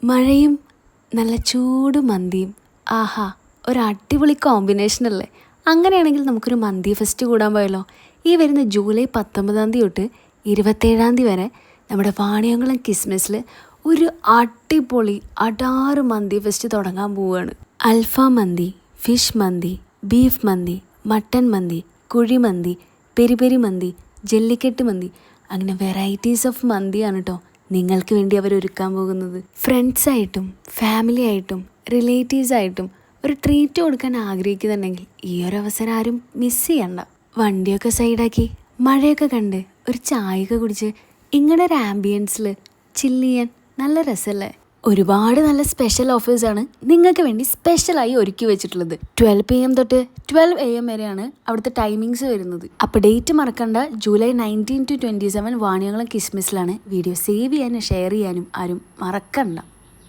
മഴയും നല്ല ചൂട് മന്തിയും ആഹാ ഒരു അടിപൊളി കോമ്പിനേഷൻ അല്ലേ. അങ്ങനെയാണെങ്കിൽ നമുക്കൊരു മന്തി ഫെസ്റ്റ് കൂടാൻ പോയല്ലോ. ഈ വരുന്ന ജൂലൈ 19 തൊട്ട് 27 വരെ നമ്മുടെ വാണിയംകുളം കിസ്മസിൽ ഒരു അടിപൊളി അടാറ് മന്തി ഫെസ്റ്റ് തുടങ്ങാൻ പോവുകയാണ്. അൽഫാം മന്തി, ഫിഷ് മന്തി, ബീഫ് മന്തി, മട്ടൻ മന്തി, കുഴിമന്തി, പെരി പെരി മന്തി, ജല്ലിക്കെട്ട് മന്തി, അങ്ങനെ വെറൈറ്റീസ് ഓഫ് മന്തിയാണ് കേട്ടോ നിങ്ങൾക്ക് വേണ്ടി അവർ ഒരുക്കാൻ പോകുന്നത്. ഫ്രണ്ട്സായിട്ടും ഫാമിലി ആയിട്ടും റിലേറ്റീവ്സായിട്ടും ഒരു ട്രീറ്റ് കൊടുക്കാൻ ആഗ്രഹിക്കുന്നുണ്ടെങ്കിൽ ഈ ഒരു അവസരം ആരും മിസ് ചെയ്യണ്ട. വണ്ടിയൊക്കെ സൈഡാക്കി മഴയൊക്കെ കണ്ട് ഒരു ചായയൊക്കെ കുടിച്ച് ഇങ്ങനെ ഒരു ആംബിയൻസിൽ ചില്ല് ചെയ്യാൻ നല്ല രസമല്ലേ. ഒരുപാട് നല്ല സ്പെഷ്യൽ ഓഫേഴ്സാണ് നിങ്ങൾക്ക് വേണ്ടി സ്പെഷ്യലായി ഒരുക്കി വെച്ചിട്ടുള്ളത്. 12 PM തൊട്ട് 12 AM വരെയാണ് അവിടുത്തെ ടൈമിങ്സ് വരുന്നത്. അപ്പോൾ ഡേറ്റ് മറക്കണ്ട, ജൂലൈ 19 to 27 വാണിയംകുളം കിസ്മസിലാണ്. വീഡിയോ സേവ് ചെയ്യാനും ഷെയർ ചെയ്യാനും ആരും മറക്കണ്ട.